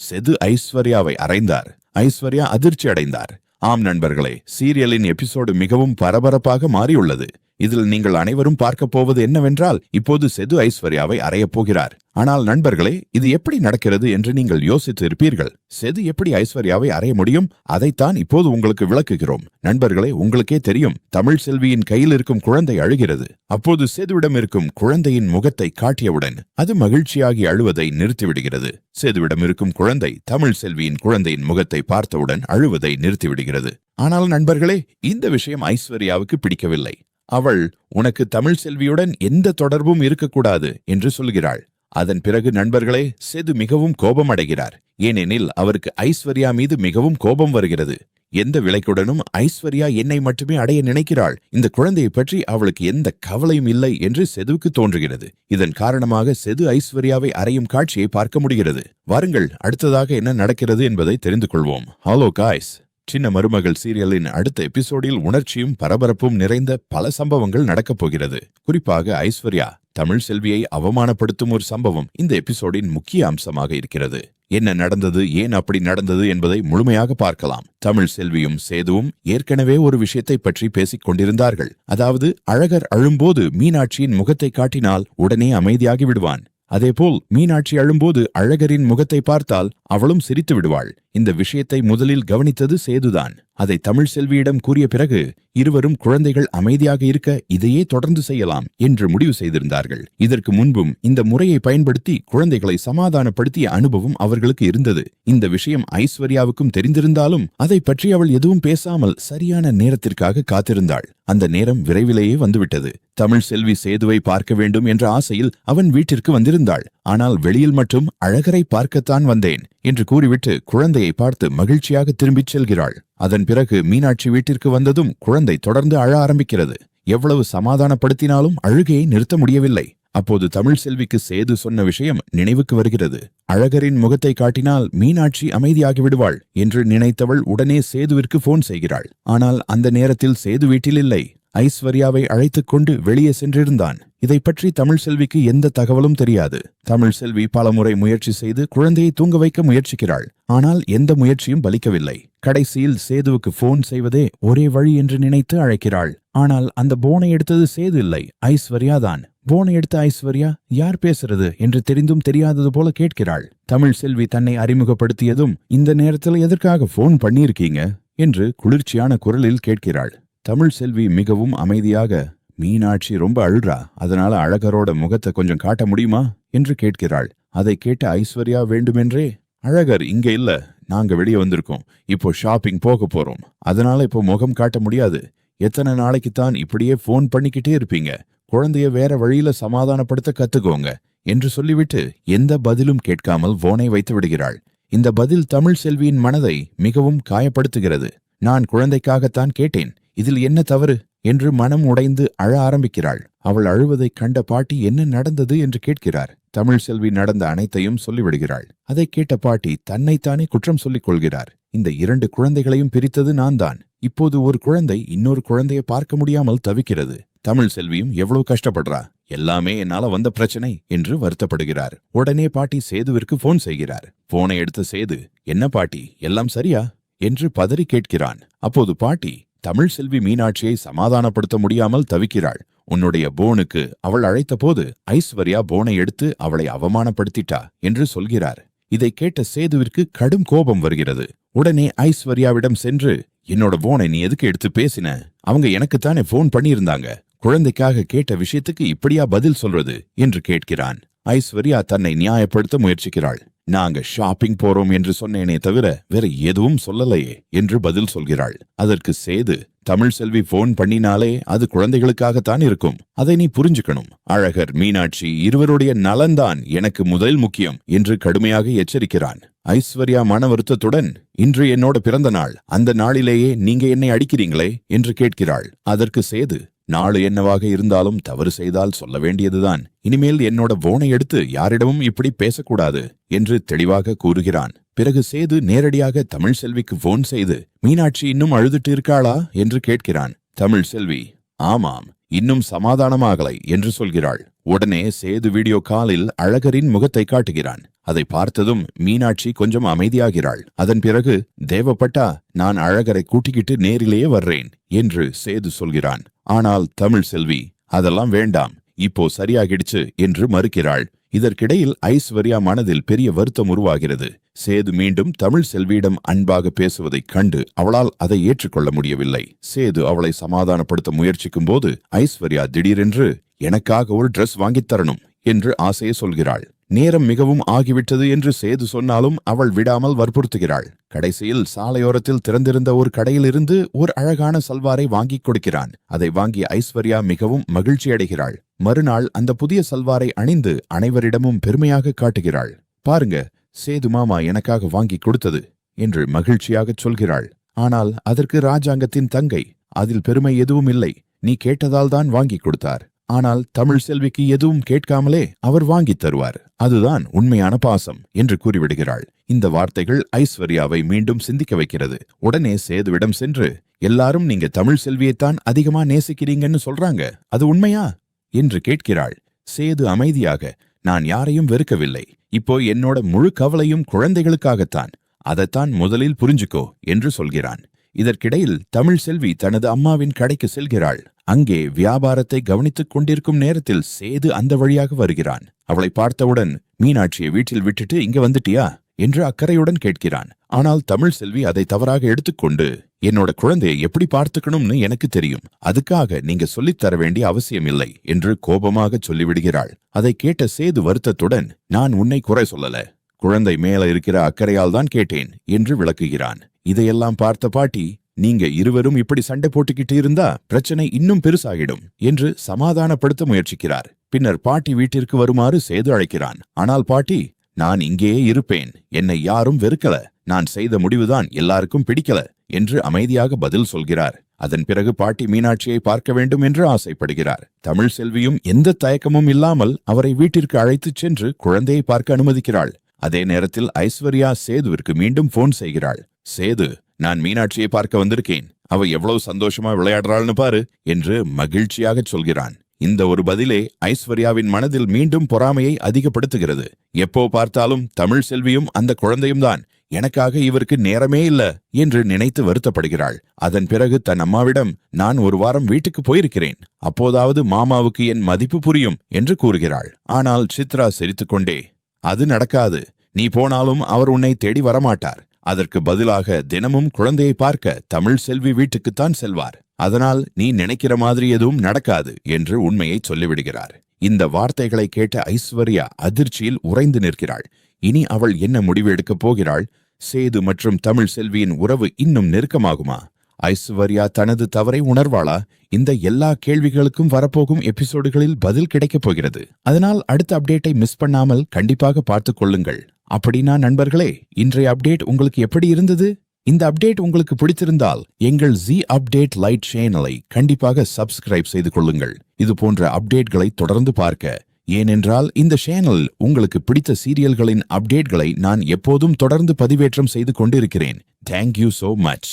செது ஐஸ்வர்யாவை அறைந்தார். ஐஸ்வர்யா அதிர்ச்சி அடைந்தார். ஆம் நண்பர்களே, சீரியலின் எபிசோடு மிகவும் பரபரப்பாக மாறியுள்ளது. இதில் நீங்கள் அனைவரும் பார்க்க போவது என்னவென்றால், இப்போது செது ஐஸ்வர்யாவை அறையப் போகிறார். ஆனால் நண்பர்களே, இது எப்படி நடக்கிறது என்று நீங்கள் யோசித்து இருப்பீர்கள். செது எப்படி ஐஸ்வர்யாவை அறைய முடியும்? அதைத்தான் இப்போது உங்களுக்கு விளக்குகிறோம். நண்பர்களே, உங்களுக்கே தெரியும், தமிழ் செல்வியின் கையில் இருக்கும் குழந்தை அழுகிறது. அப்போது செதுவிடம் இருக்கும் குழந்தையின் முகத்தை காட்டியவுடன் அது மகிழ்ச்சியாகி அழுவதை நிறுத்திவிடுகிறது. செதுவிடம் இருக்கும் குழந்தை தமிழ் செல்வியின் குழந்தையின் முகத்தை பார்த்தவுடன் அழுவதை நிறுத்திவிடுகிறது. ஆனால் நண்பர்களே, இந்த விஷயம் ஐஸ்வர்யாவுக்கு பிடிக்கவில்லை. அவள், உனக்கு தமிழ் செல்வியுடன் எந்த தொடர்பும் இருக்கக்கூடாது என்று சொல்கிறாள். அதன் பிறகு நண்பர்களே, செது மிகவும் கோபம் அடைகிறார். ஏனெனில் அவருக்கு ஐஸ்வர்யா மீது மிகவும் கோபம் வருகிறது. எந்த விலைக்குடனும் ஐஸ்வர்யா என்னை மட்டுமே அடைய நினைக்கிறாள், இந்த குழந்தையை பற்றி அவளுக்கு எந்த கவலையும் இல்லை என்று செதுவுக்கு தோன்றுகிறது. இதன் காரணமாக செது ஐஸ்வர்யாவை அறையும் காட்சியை பார்க்க முடிகிறது. வாருங்கள், அடுத்ததாக என்ன நடக்கிறது என்பதை தெரிந்து கொள்வோம். ஹலோ காய்ஸ், சின்ன மருமகள் சீரியலின் அடுத்த எபிசோடில் உணர்ச்சியும் பரபரப்பும் நிறைந்த பல சம்பவங்கள் நடக்கப் போகிறது. குறிப்பாக ஐஸ்வர்யா தமிழ் செல்வியை அவமானப்படுத்தும் ஒரு சம்பவம் இந்த எபிசோடின் முக்கிய அம்சமாக இருக்கிறது. என்ன நடந்தது, ஏன் அப்படி நடந்தது என்பதை முழுமையாக பார்க்கலாம். தமிழ் செல்வியும் சேதுவும் ஏற்கனவே ஒரு விஷயத்தை பற்றி பேசிக் கொண்டிருந்தார்கள். அதாவது, அழகர் அழும்போது மீனாட்சியின் முகத்தை காட்டினால் உடனே அமைதியாகி விடுவான். அதேபோல் மீனாட்சி அழும்போது அழகரின் முகத்தை பார்த்தால் அவளும் சிரித்து விடுவாள். இந்த விஷயத்தை முதலில் கவனித்தது சேதுதான். அதை தமிழ் செல்வியிடம் கூறிய பிறகு இருவரும் குழந்தைகள் அமைதியாக இருக்க இதையே தொடர்ந்து செய்யலாம் என்று முடிவு செய்திருந்தார்கள். இதற்கு முன்பும் இந்த முறையை பயன்படுத்தி குழந்தைகளை சமாதானப்படுத்திய அனுபவம் அவர்களுக்கு இருந்தது. இந்த விஷயம் ஐஸ்வர்யாவுக்கும் தெரிந்திருந்தாலும் அதை பற்றி அவள் எதுவும் பேசாமல் சரியான நேரத்திற்காக காத்திருந்தாள். அந்த நேரம் விரைவிலேயே வந்துவிட்டது. தமிழ் செல்வி சேதுவை பார்க்க வேண்டும் என்ற ஆசையில் அவன் வீட்டிற்கு வந்திருந்தாள். ஆனால் வெளியில் மட்டும் அழகரை பார்க்கத்தான் வந்தேன் என்று கூறிவிட்டு குழந்தையை பார்த்து மகிழ்ச்சியாக திரும்பிச் செல்கிறாள். அதன் பிறகு மீனாட்சி வீட்டிற்கு வந்ததும் குழந்தை தொடர்ந்து அழ ஆரம்பிக்கிறது. எவ்வளவு சமாதானப்படுத்தினாலும் அழுகையை நிறுத்த முடியவில்லை. அப்போது தமிழ் செல்விக்கு சேது சொன்ன விஷயம் நினைவுக்கு வருகிறது. அழகரின் முகத்தை காட்டினால் மீனாட்சி அமைதியாகி விடுவாள் என்று நினைத்தவள் உடனே சேதுவிற்கு போன் செய்கிறாள். ஆனால் அந்த நேரத்தில் சேது வீட்டில் இல்லை. ஐஸ்வர்யாவை அழைத்துக் கொண்டு வெளியே சென்றிருந்தான். இதை பற்றி தமிழ் செல்விக்கு எந்த தகவலும் தெரியாது. தமிழ் செல்வி பலமுறை முயற்சி செய்து குழந்தையை தூங்க வைக்க முயற்சிக்கிறாள். ஆனால் எந்த முயற்சியும் பலிக்கவில்லை. கடைசியில் சேதுவுக்கு போன் செய்வதே ஒரே வழி என்று நினைத்து அழைக்கிறாள். ஆனால் அந்த போனை எடுத்தது சேது இல்லை, ஐஸ்வர்யா தான். போனை எடுத்த ஐஸ்வர்யா யார் பேசுறது என்று தெரிந்தும் தெரியாதது போல கேட்கிறாள். தமிழ் செல்வி தன்னை அறிமுகப்படுத்தியதும், இந்த நேரத்தில் எதற்காக போன் பண்ணியிருக்கீங்க என்று குளிர்ச்சியான குரலில் கேட்கிறாள். தமிழ் செல்வி மிகவும் அமைதியாக, மீனாட்சி ரொம்ப அழுறா, அதனால அழகரோட முகத்தை கொஞ்சம் காட்ட முடியுமா என்று கேட்கிறாள். அதை கேட்ட ஐஸ்வர்யா வேண்டுமென்றே, அழகர் இங்க இல்ல, நாங்க வெளியே வந்திருக்கோம், இப்போ ஷாப்பிங் போக போறோம், அதனால இப்போ முகம் காட்ட முடியாது. எத்தனை நாளைக்குத்தான் இப்படியே போன் பண்ணிக்கிட்டே இருப்பீங்க? குழந்தைய வேற வழியில சமாதானப்படுத்த கத்துக்கோங்க என்று சொல்லிவிட்டு எந்த பதிலும் கேட்காமல் போனை வைத்து விடுகிறாள். இந்த பதில் தமிழ் செல்வியின் மனதை மிகவும் காயப்படுத்துகிறது. நான் குழந்தைக்காகத்தான் கேட்டேன், இதில் என்ன தவறு என்று மனம் உடைந்து அழ ஆரம்பிக்கிறாள். அவள் அழுவதை கண்ட பாட்டி என்ன நடந்தது என்று கேட்கிறார். தமிழ் செல்வி நடந்த அனைத்தையும் சொல்லிவிடுகிறாள். அதை கேட்ட பாட்டி தன்னைத்தானே குற்றம் சொல்லிக் கொள்கிறார். இந்த 2 குழந்தைகளையும் பிரித்தது நான் தான். இப்போது ஒரு குழந்தை இன்னொரு குழந்தையை பார்க்க முடியாமல் தவிக்கிறது. தமிழ் செல்வியும் எவ்வளவு கஷ்டப்படுறா, எல்லாமே என்னால வந்த பிரச்சனை என்று வருத்தப்படுகிறார். உடனே பாட்டி சேதுவிற்கு போன் செய்கிறார். போனை எடுத்த சேது, என்ன பாட்டி, எல்லாம் சரியா என்று பதறி கேட்கிறான். அப்போது பாட்டி, தமிழ் செல்வி மீனாட்சியை சமாதானப்படுத்த முடியாமல் தவிக்கிறாள். உன்னுடைய போனுக்கு அவள் அழைத்த போது ஐஸ்வர்யா போனை எடுத்து அவளை அவமானப்படுத்திட்டா என்று சொல்கிறார். இதை கேட்ட சேதுவிற்கு கடும் கோபம் வருகிறது. உடனே ஐஸ்வர்யாவிடம் சென்று, என்னோட போனை நீ எதுக்கு எடுத்து பேசின? அவங்க எனக்குத்தானே போன் பண்ணியிருந்தாங்க. குழந்தைக்காக கேட்ட விஷயத்துக்கு இப்படியா பதில் சொல்றது என்று கேட்கிறான். ஐஸ்வர்யா தன்னை நியாயப்படுத்த முயற்சிக்கிறாள். நாங்க ஷாப்பிங் போறோம் என்று சொன்னேனே தவிர வேற எதுவும் சொல்லலையே என்று பதில் சொல்கிறாள். அதற்கு சேது, தமிழ் செல்வி போன் பண்ணினாலே அது குழந்தைகளுக்காகத்தான் இருக்கும், அதை நீ புரிஞ்சுக்கணும். அழகர், மீனாட்சி இருவருடைய நலன்தான் எனக்கு முதல் முக்கியம் என்று கடுமையாக எச்சரிக்கிறான். ஐஸ்வர்யா மன வருத்தத்துடன், இன்று என்னோட பிறந்த நாள், அந்த நாளிலேயே நீங்க என்னை அடிக்கிறீங்களே என்று கேட்கிறாள். அதற்கு சேது, நாளு என்னவாக இருந்தாலும் தவறு செய்தால் சொல்ல வேண்டியதுதான். இனிமேல் என்னோட போனை எடுத்து யாரிடமும் இப்படி பேசக்கூடாது என்று தெளிவாக கூறுகிறான். பிறகு சேது நேரடியாக தமிழ் செல்விக்கு போன் செய்து, மீனாட்சி இன்னும் அழுதுட்டு இருக்காளா என்று கேட்கிறான். தமிழ் செல்வி, ஆமாம், இன்னும் சமாதானமாகலை என்று சொல்கிறாள். உடனே சேது வீடியோ காலில் அழகரின் முகத்தை காட்டுகிறான். அதை பார்த்ததும் மீனாட்சி கொஞ்சம் அமைதியாகிறாள். அதன் பிறகு, தேவப்பட்டா நான் அழகரை கூட்டிக்கிட்டு நேரிலேயே வர்றேன் என்று சேது சொல்கிறான். ஆனால் தமிழ் செல்வி அதெல்லாம் வேண்டாம், இப்போ சரியாகிடுச்சு என்று மறுக்கிறாள். இதற்கிடையில் ஐஸ்வர்யா மனதில் பெரிய வருத்தம் உருவாகிறது. சேது மீண்டும் தமிழ் செல்வியிடம் அன்பாக பேசுவதைக் கண்டு அவளால் அதை ஏற்றுக்கொள்ள முடியவில்லை. சேது அவளை சமாதானப்படுத்த முயற்சிக்கும் போது ஐஸ்வர்யா திடீரென்று எனக்காக ஒரு டிரெஸ் வாங்கித் தரணும் என்று ஆசையை சொல்கிறாள். நேரம் மிகவும் ஆகிவிட்டது என்று சேது சொன்னாலும் அவள் விடாமல் வற்புறுத்துகிறாள். கடைசியில் சாலையோரத்தில் திறந்திருந்த ஒரு கடையில் இருந்து ஒரு அழகான சல்வாரை வாங்கிக் கொடுக்கிறான். அதை வாங்கிய ஐஸ்வர்யா மிகவும் மகிழ்ச்சி அடைகிறாள். மறுநாள் அந்த புதிய சல்வாரை அணிந்து அனைவரிடமும் பெருமையாக காட்டுகிறாள். பாருங்க, சேது மாமா எனக்காக வாங்கி கொடுத்தது என்று மகிழ்ச்சியாகச் சொல்கிறாள். ஆனால் அதற்கு ராஜாங்கத்தின் தங்கை, அதில் பெருமை எதுவும் இல்லை, நீ கேட்டதால் தான் வாங்கி கொடுத்தார். ஆனால் தமிழ் செல்விக்கு எதுவும் கேட்காமலே அவர் வாங்கித் தருவார், அதுதான் உண்மையான பாசம் என்று கூறிவிடுகிறாள். இந்த வார்த்தைகள் ஐஸ்வர்யாவை மீண்டும் சிந்திக்க வைக்கிறது. உடனே சேதுவிடம் சென்று, எல்லாரும் நீங்க தமிழ் செல்வியைத்தான் அதிகமா நேசிக்கிறீங்கன்னு சொல்றாங்க, அது உண்மையா என்று கேட்கிறாள். சேது அமைதியாக, நான் யாரையும் வெறுக்கவில்லை, இப்போ என்னோட முழு கவலையும் குழந்தைகளுக்காகத்தான், அதைத்தான் முதலில் புரிஞ்சுக்கோ என்று சொல்கிறான். இதற்கிடையில் தமிழ் செல்வி தனது அம்மாவின் கடைக்கு செல்கிறாள். அங்கே வியாபாரத்தை கவனித்துக் கொண்டிருக்கும் நேரத்தில் சேது அந்த வழியாக வருகிறான். அவளை பார்த்தவுடன், மீனாட்சியை வீட்டில் விட்டுட்டு இங்க வந்துட்டியா என்று அக்கறையுடன் கேட்கிறான். ஆனால் தமிழ் செல்வி அதை தவறாக எடுத்துக்கொண்டு, என்னோட குழந்தையை எப்படி பார்த்துக்கணும்னு எனக்கு தெரியும், அதுக்காக நீங்க சொல்லித் தர வேண்டிய அவசியம் இல்லை என்று கோபமாக சொல்லிவிடுகிறாள். அதை கேட்ட சேது வருத்தத்துடன், நான் உன்னை குறை சொல்லல, குழந்தை மேல இருக்கிற அக்கறையால் தான் கேட்டேன் என்று விளக்குகிறான். இதையெல்லாம் பார்த்த பாட்டி, நீங்க இருவரும் இப்படி சண்டை போட்டுக்கிட்டு இருந்தா பிரச்சனை இன்னும் பெருசாகிடும் என்று சமாதானப்படுத்த முயற்சிக்கிறார். பின்னர் பாட்டி வீட்டிற்கு வருமாறு சேது அழைக்கிறான். ஆனால் பாட்டி, நான் இங்கேயே இருப்பேன், என்னை யாரும் வெறுக்கல, நான் செய்த முடிவுதான் எல்லாருக்கும் பிடிக்கல என்று அமைதியாக பதில் சொல்கிறார். அதன் பிறகு பாட்டி மீனாட்சியை பார்க்க வேண்டும் என்று ஆசைப்படுகிறார். தமிழ் செல்வியும் எந்த தயக்கமும் இல்லாமல் அவரை வீட்டிற்கு அழைத்துச் சென்று குழந்தையை பார்க்க அனுமதிக்கிறாள். அதே நேரத்தில் ஐஸ்வர்யா சேதுவிற்கு மீண்டும் போன் செய்கிறாள். சேது, நான் மீனாட்சியை பார்க்க வந்திருக்கேன், அவ எவ்வளவு சந்தோஷமா விளையாடுறாள்னு பாரு என்று மகிழ்ச்சியாக சொல்கிறான். இந்த ஒரு பதிலே ஐஸ்வர்யாவின் மனதில் மீண்டும் பொறாமையை அதிகப்படுத்துகிறது. எப்போ பார்த்தாலும் தமிழ் செல்வியும் அந்த குழந்தையும் தான், எனக்காக இவருக்கு நேரமே இல்ல என்று நினைத்து வருத்தப்படுகிறாள். அதன் பிறகு தன் அம்மாவிடம், நான் ஒரு வாரம் வீட்டுக்கு போயிருக்கிறேன், அப்போதாவது மாமாவுக்கு என் மதிப்பு புரியும் என்று கூறுகிறாள். ஆனால் சித்ரா சிரித்துக்கொண்டே, அது நடக்காது, நீ போனாலும் அவர் உன்னை தேடி வரமாட்டார், அதற்கு பதிலாக தினமும் குழந்தையை பார்க்க தமிழ் செல்வி வீட்டுக்குத்தான் செல்வார், அதனால் நீ நினைக்கிற மாதிரி எதுவும் நடக்காது என்று உண்மையை சொல்லிவிடுகிறார். இந்த வார்த்தைகளை கேட்ட ஐஸ்வர்யா அதிர்ச்சியில் உறைந்து நிற்கிறாள். இனி அவள் என்ன முடிவு எடுக்கப் போகிறாள்? சேது மற்றும் தமிழ் செல்வியின் உறவு இன்னும் நெருக்கமாகுமா? ஐஸ்வர்யா தனது தவறை உணர்வாளா? இந்த எல்லா கேள்விகளுக்கும் வரப்போகும் எபிசோடுகளில் பதில் கிடைக்கப் போகிறது. அதனால் அடுத்த அப்டேட்டை மிஸ் பண்ணாமல் கண்டிப்பாக பார்த்துக் கொள்ளுங்கள். அப்படின்னா நண்பர்களே, இன்றைய அப்டேட் உங்களுக்கு எப்படி இருந்தது? இந்த அப்டேட் உங்களுக்கு பிடித்திருந்தால் எங்கள் ஜி அப்டேட் லைட் சேனலை கண்டிப்பாக சப்ஸ்கிரைப் செய்து கொள்ளுங்கள். இது போன்ற அப்டேட்களை தொடர்ந்து பார்க்க. ஏனென்றால் இந்த சேனல் உங்களுக்கு பிடித்த சீரியல்களின் அப்டேட்களை நான் எப்போதும் தொடர்ந்து பதிவேற்றம் செய்து கொண்டிருக்கிறேன். Thank you so much.